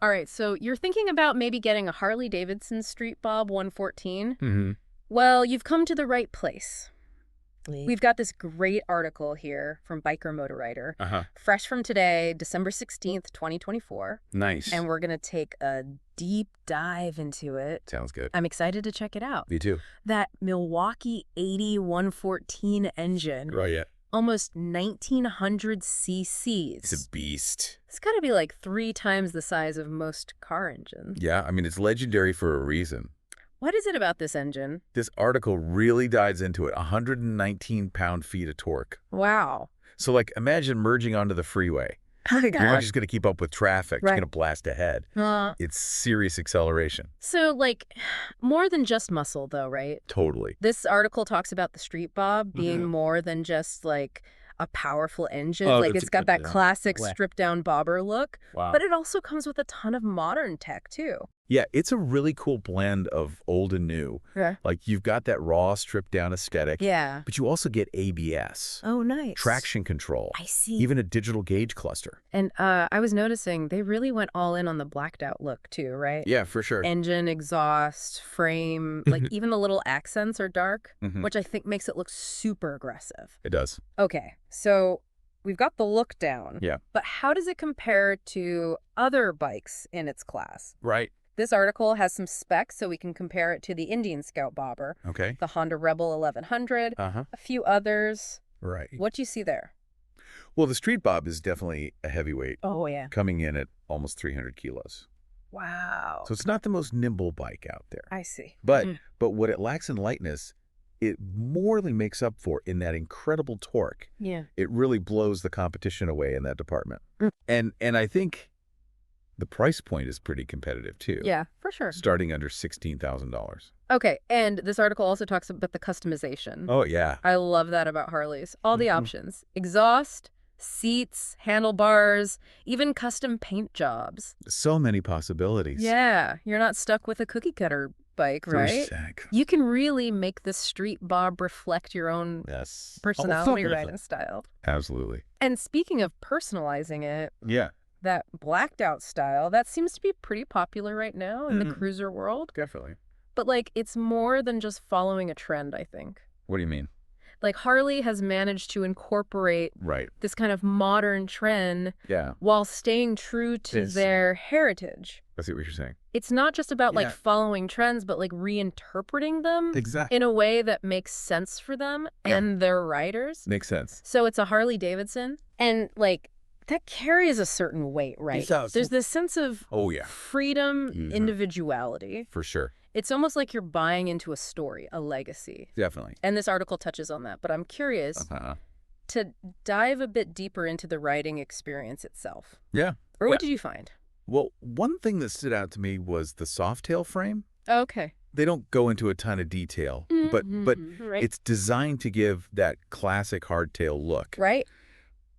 All right, so you're thinking about maybe getting a Harley-Davidson Street Bob 114? Mm-hmm. Well, you've come to the right place. We've We've got this great article here from Biker Motor Writer, fresh from today, December 16th, 2024. Nice. And we're going to take a deep dive into it. Sounds good. I'm excited to check it out. Me too. That Milwaukee-Eight 114 engine. Right, yeah. Almost 1,900 cc's. It's a beast. It's got to be like 3 times the size of most car engines. Yeah, I mean, it's legendary for a reason. What is it about this engine? This article really dives into it. 119 pound-feet of torque. Wow. So, like, imagine merging onto the freeway. You're not just going to keep up with traffic. You're going to blast ahead. It's serious acceleration. So, like, more than just muscle, though, right? Totally. This article talks about the Street Bob being more than just, like, a powerful engine. Oh, like, that's it's got that classic way. stripped-down bobber look. Wow. But it also comes with a ton of modern tech, too. Yeah, it's a really cool blend of old and new. Yeah. Like, you've got that raw, stripped-down aesthetic. Yeah. But you also get ABS. Oh, nice. Traction control. I see. Even a digital gauge cluster. And I was noticing they really went all in on the blacked-out look, too, right? Yeah, for sure. Engine, exhaust, frame, like even the little accents are dark, which I think makes it look super aggressive. It does. Okay, so we've got the look down. Yeah. But how does it compare to other bikes in its class? Right. This article has some specs so we can compare it to the Indian Scout Bobber, Okay. the Honda Rebel 1100, Uh-huh. a few others. Right. What do you see there? Well, the Street Bob is definitely a heavyweight, Oh, yeah. coming in at almost 300 kilos. Wow. So it's not the most nimble bike out there. I see. But what it lacks in lightness, it more than makes up for in that incredible torque. Yeah. It really blows the competition away in that department. And I think the price point is pretty competitive, too. Yeah, for sure. Starting under $16,000. Okay, and this article also talks about the customization. Oh, yeah. I love that about Harleys. All the options. Exhaust, seats, handlebars, even custom paint jobs. So many possibilities. Yeah, you're not stuck with a cookie cutter bike, right? You can really make the Street Bob reflect your own personality, right, and style. Absolutely. And speaking of personalizing it, Yeah. that blacked out style, that seems to be pretty popular right now in the cruiser world. Definitely. But, like, it's more than just following a trend, I think. What do you mean? Like, Harley has managed to incorporate this kind of modern trend while staying true to their heritage. I see what you're saying. It's not just about, like, following trends, but, like, reinterpreting them in a way that makes sense for them and their riders. Makes sense. So it's a Harley-Davidson, and, like, that carries a certain weight, right? There's this sense of freedom, individuality. For sure. It's almost like you're buying into a story, a legacy. Definitely. And this article touches on that. But I'm curious to dive a bit deeper into the riding experience itself. Yeah. Or what did you find? Well, one thing that stood out to me was the softail frame. Oh, okay. They don't go into a ton of detail, but it's designed to give that classic hardtail look. Right.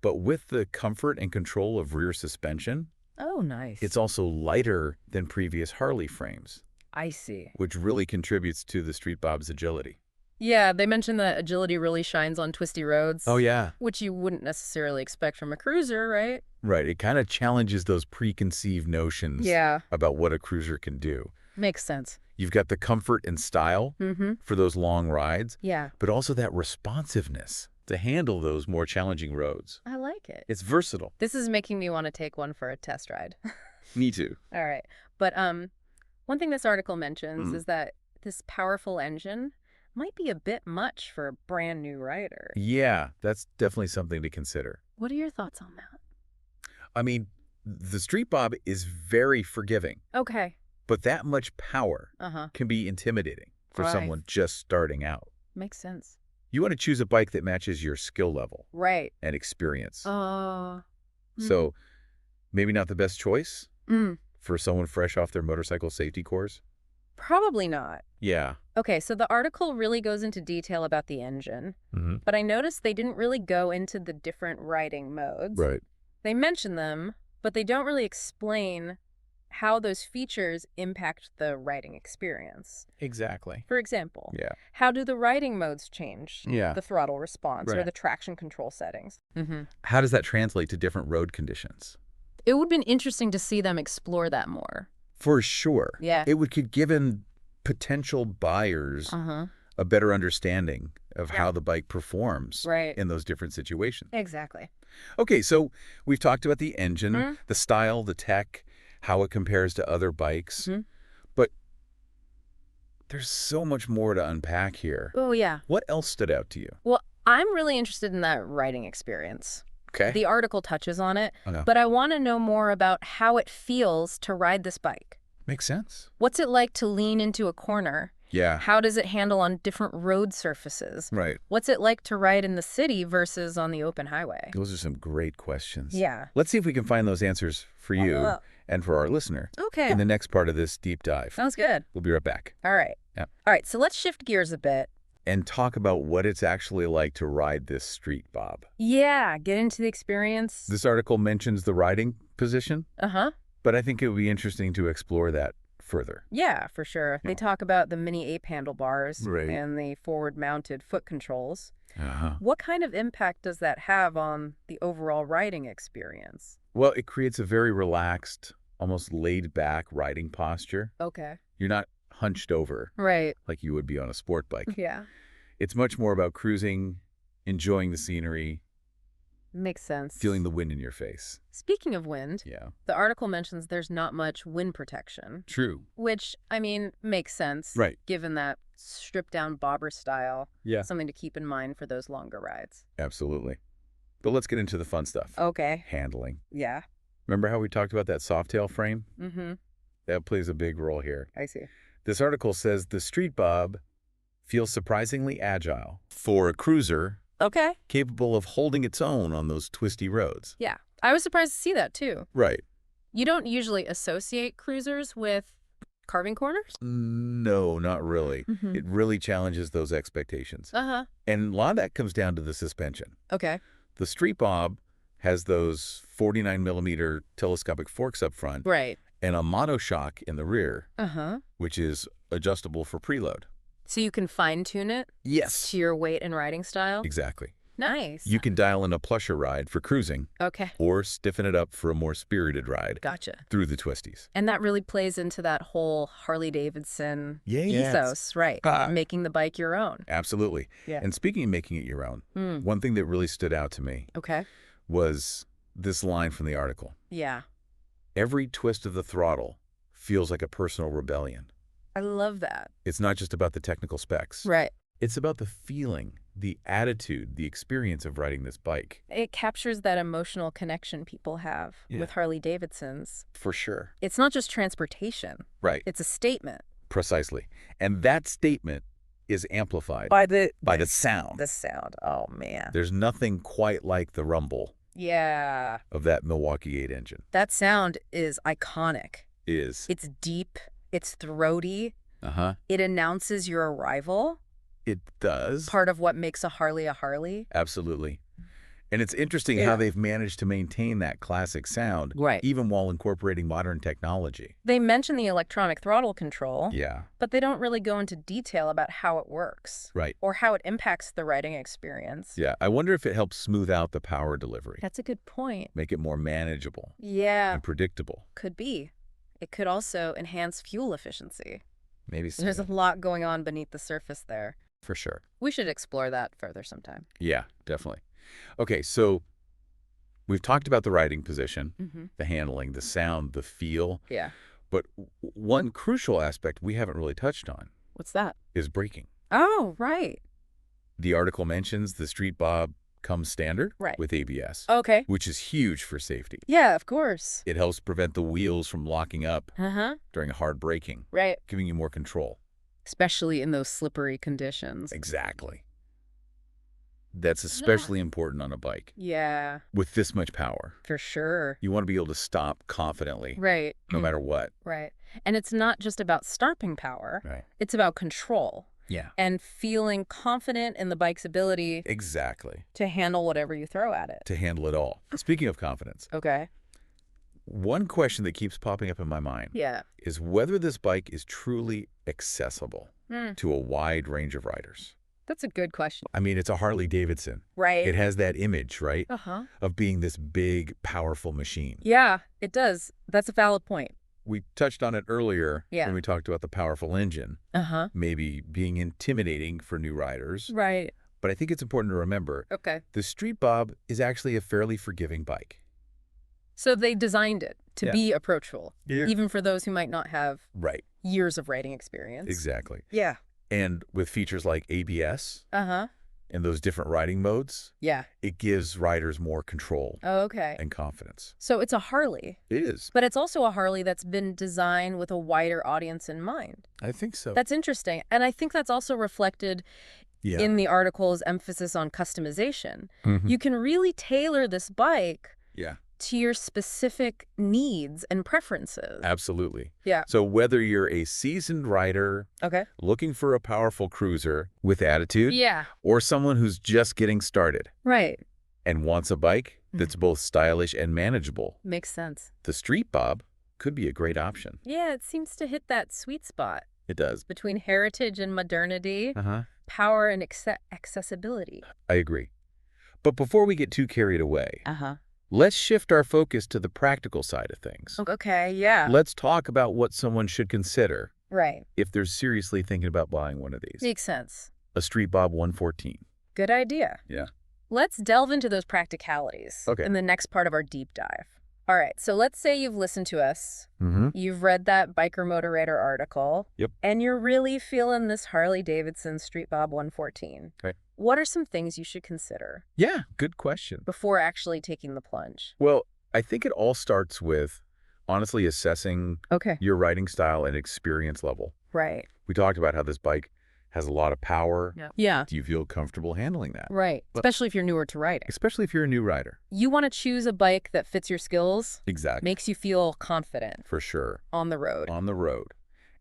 But with the comfort and control of rear suspension, oh, nice. It's also lighter than previous Harley frames. I see. Which really contributes to the Street Bob's agility. Yeah, they mentioned that agility really shines on twisty roads. Oh, yeah. Which you wouldn't necessarily expect from a cruiser, right? Right. It kind of challenges those preconceived notions about what a cruiser can do. Makes sense. You've got the comfort and style for those long rides. Yeah. But also that responsiveness to handle those more challenging roads. I like it. It's versatile. This is making me want to take one for a test ride. Me too. All right. But one thing this article mentions is that this powerful engine might be a bit much for a brand new rider. Yeah, that's definitely something to consider. What are your thoughts on that? I mean, the Street Bob is very forgiving. Okay. But that much power can be intimidating for someone just starting out. Makes sense. You want to choose a bike that matches your skill level. Right. And experience. So maybe not the best choice for someone fresh off their motorcycle safety course? Probably not. Yeah. Okay, so the article really goes into detail about the engine, but I noticed they didn't really go into the different riding modes. Right. They mention them, but they don't really explain how those features impact the riding experience. Exactly. For example, how do the riding modes change the throttle response or the traction control settings? How does that translate to different road conditions? It would have been interesting to see them explore that more. For sure. Yeah. It would have given potential buyers a better understanding of how the bike performs in those different situations. Exactly. Okay, so we've talked about the engine, the style, the tech, how it compares to other bikes. But there's so much more to unpack here. Oh, yeah. What else stood out to you? Well, I'm really interested in that riding experience. Okay. The article touches on it, but I want to know more about how it feels to ride this bike. Makes sense. What's it like to lean into a corner? Yeah. How does it handle on different road surfaces? Right. What's it like to ride in the city versus on the open highway? Those are some great questions. Yeah. Let's see if we can find those answers for you and for our listener in the next part of this deep dive. Sounds good. We'll be right back. All right. Yeah. All right, so let's shift gears a bit. And talk about what it's actually like to ride this Street Bob. Yeah, get into the experience. This article mentions the riding position. But I think it would be interesting to explore that further. Yeah, for sure. They talk about the Mini-Ape handlebars and the forward-mounted foot controls. What kind of impact does that have on the overall riding experience? Well, it creates a very relaxed, almost laid-back riding posture. Okay. You're not hunched over like you would be on a sport bike. Yeah. It's much more about cruising, enjoying the scenery. Makes sense. Feeling the wind in your face. Speaking of wind, the article mentions there's not much wind protection. True. Which, I mean, makes sense. Right. Given that stripped-down bobber style. Yeah. Something to keep in mind for those longer rides. Absolutely. But let's get into the fun stuff. Okay. Handling. Yeah. Remember how we talked about that softtail frame? That plays a big role here. I see. This article says the Street Bob feels surprisingly agile for a cruiser capable of holding its own on those twisty roads. Yeah. I was surprised to see that, too. Right. You don't usually associate cruisers with carving corners? No, not really. It really challenges those expectations. And a lot of that comes down to the suspension. Okay. The Street Bob has those 49mm telescopic forks up front. Right. And a monoshock in the rear, which is adjustable for preload. So you can fine-tune it? Yes. To your weight and riding style? Exactly. Nice. You can dial in a plusher ride for cruising. Okay. Or stiffen it up for a more spirited ride. Gotcha. Through the twisties. And that really plays into that whole Harley-Davidson ethos, right? Making the bike your own. Absolutely. Yeah. And speaking of making it your own, one thing that really stood out to me was this line from the article. Yeah. Every twist of the throttle feels like a personal rebellion. I love that. It's not just about the technical specs. Right. It's about the feeling, the attitude, the experience of riding this bike. It captures that emotional connection people have with Harley-Davidsons. For sure. It's not just transportation. Right. It's a statement. Precisely. And that statement is amplified by the sound. The sound. Oh, man. There's nothing quite like the rumble of that Milwaukee-Eight engine. That sound is iconic. It's deep. It's throaty. It announces your arrival. It does. Part of what makes a Harley a Harley. Absolutely. And it's interesting how they've managed to maintain that classic sound, even while incorporating modern technology. They mention the electronic throttle control, but they don't really go into detail about how it works. Right. Or how it impacts the riding experience. Yeah, I wonder if it helps smooth out the power delivery. That's a good point. Make it more manageable. Yeah. And predictable. Could be. It could also enhance fuel efficiency. Maybe so. There's a lot going on beneath the surface there. For sure. We should explore that further sometime. Yeah, definitely. Okay, so we've talked about the riding position, the handling, the sound, the feel. Yeah. But one crucial aspect we haven't really touched on. What's that? Is braking. Oh, right. The article mentions the Street Bob comes standard with ABS. Okay. Which is huge for safety. Yeah, of course. It helps prevent the wheels from locking up during hard braking. Right. Giving you more control. Especially in those slippery conditions. Exactly. That's especially important on a bike. Yeah. With this much power. For sure. You want to be able to stop confidently. Right. No matter what. Right. And it's not just about stopping power. Right. It's about control. Yeah. And feeling confident in the bike's ability. Exactly. To handle whatever you throw at it. To handle it all. Speaking of confidence. Okay. One question that keeps popping up in my mind. Is whether this bike is truly accessible to a wide range of riders. That's a good question. I mean, it's a Harley-Davidson. Right. It has that image, right? Uh-huh. Of being this big, powerful machine. Yeah, it does. That's a valid point. We touched on it earlier Yeah. when we talked about the powerful engine. Uh-huh. Maybe being intimidating for new riders. Right. But I think it's important to remember, the Street Bob is actually a fairly forgiving bike. So they designed it to be approachable, even for those who might not have years of riding experience. Exactly. Yeah. And with features like ABS and those different riding modes, it gives riders more control and confidence. So it's a Harley. It is. But it's also a Harley that's been designed with a wider audience in mind. I think so. That's interesting. And I think that's also reflected in the article's emphasis on customization. You can really tailor this bike to your specific needs and preferences. Absolutely. Yeah. So whether you're a seasoned rider looking for a powerful cruiser with attitude or someone who's just getting started and wants a bike that's both stylish and manageable. Makes sense. The Street Bob could be a great option. Yeah, it seems to hit that sweet spot. It does. Between heritage and modernity, power and accessibility. I agree. But before we get too carried away, let's shift our focus to the practical side of things. Okay, yeah. Let's talk about what someone should consider if they're seriously thinking about buying one of these. Makes sense. A Street Bob 114. Good idea. Yeah. Let's delve into those practicalities in the next part of our deep dive. All right, so let's say you've listened to us, you've read that Biker Motorator article, and you're really feeling this Harley-Davidson Street Bob 114. What are some things you should consider? Yeah, good question. Before actually taking the plunge? Well, I think it all starts with honestly assessing your riding style and experience level. Right. We talked about how this bike has a lot of power. Yeah. Do you feel comfortable handling that? Right. Especially if you're newer to riding. Especially if you're a new rider. You want to choose a bike that fits your skills. Exactly. Makes you feel confident. For sure. On the road. On the road.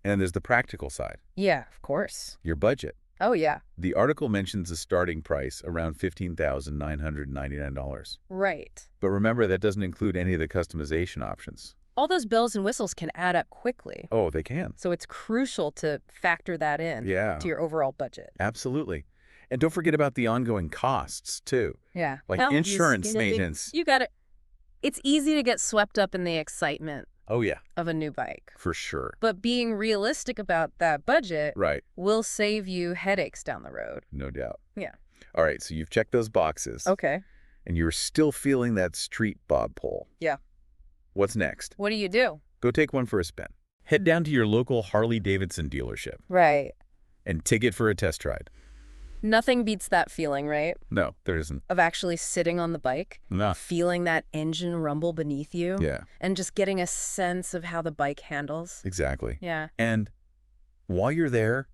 And there's the practical side. Yeah, of course. Your budget. Oh, yeah. The article mentions a starting price around $15,999. Right. But remember, that doesn't include any of the customization options. All those bells and whistles can add up quickly. Oh, they can. So it's crucial to factor that in to your overall budget. Absolutely. And don't forget about the ongoing costs, too. Yeah. Like insurance maintenance. You got it. It's easy to get swept up in the excitement of a new bike. For sure. But being realistic about that budget will save you headaches down the road. No doubt. Yeah. All right, so you've checked those boxes. Okay. And you're still feeling that Street Bob pull. Yeah. What's next? What do you do? Go take one for a spin. Head down to your local Harley-Davidson dealership. Right. And take it for a test ride. Nothing beats that feeling, right? No, there isn't. Of actually sitting on the bike, feeling that engine rumble beneath you, and just getting a sense of how the bike handles. Exactly. Yeah. And while you're there,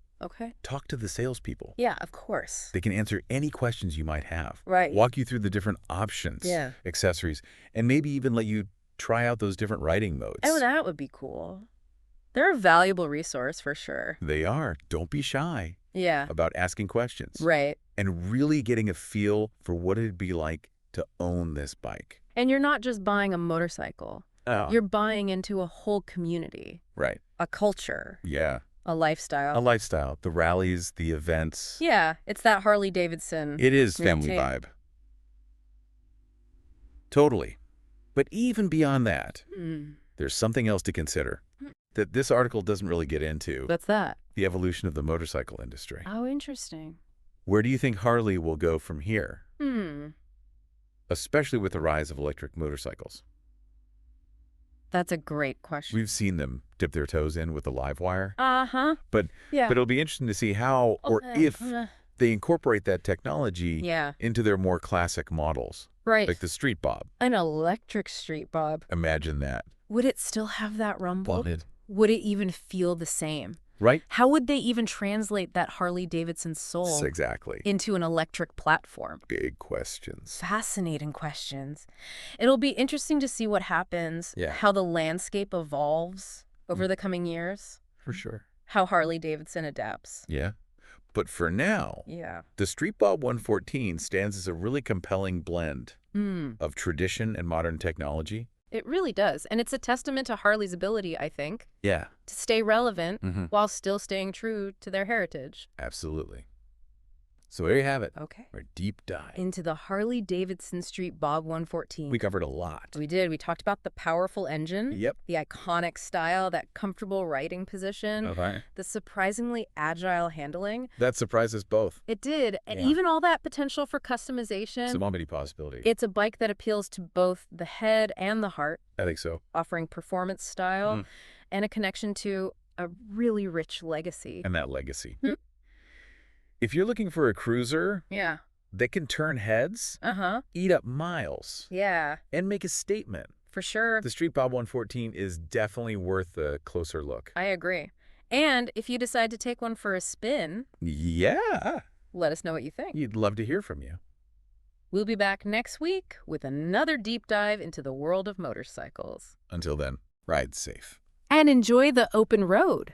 talk to the salespeople. Yeah, of course. They can answer any questions you might have. Right. Walk you through the different options, accessories, and maybe even let you try out those different riding modes. Oh, that would be cool. They're a valuable resource for sure. They are. Don't be shy about asking questions. Right. And really getting a feel for what it'd be like to own this bike. And you're not just buying a motorcycle. You're buying into a whole community. Right. A culture. Yeah. A lifestyle. A lifestyle. The rallies, the events. Yeah. It's that Harley-Davidson. It is family vibe. Totally. But even beyond that, there's something else to consider that this article doesn't really get into. What's that? The evolution of the motorcycle industry. Oh, interesting. Where do you think Harley will go from here? Especially with the rise of electric motorcycles. That's a great question. We've seen them dip their toes in with the live wire. But yeah. it'll be interesting to see how or if they incorporate that technology into their more classic models. Right. Like the Street Bob. An electric Street Bob. Imagine that. Would it still have that rumble? Would it even feel the same? Right. How would they even translate that Harley-Davidson soul into an electric platform? Big questions. Fascinating questions. It'll be interesting to see what happens, how the landscape evolves over the coming years. For sure. How Harley-Davidson adapts. Yeah. But for now, the Street Bob 114 stands as a really compelling blend of tradition and modern technology. It really does. And it's a testament to Harley's ability, I think, to stay relevant while still staying true to their heritage. Absolutely. So there you have it. Okay. Our deep dive Into the Harley-Davidson Street Bob 114. We covered a lot. We did. We talked about the powerful engine. Yep. The iconic style, that comfortable riding position. Okay. The surprisingly agile handling. That surprised us both. It did. And even all that potential for customization. So many possibilities. It's a bike that appeals to both the head and the heart. I think so. Offering performance style and a connection to a really rich legacy. And that legacy. If you're looking for a cruiser that can turn heads, eat up miles, and make a statement, for sure, the Street Bob 114 is definitely worth a closer look. I agree. And if you decide to take one for a spin, let us know what you think. You'd love to hear from you. We'll be back next week with another deep dive into the world of motorcycles. Until then, ride safe. And enjoy the open road.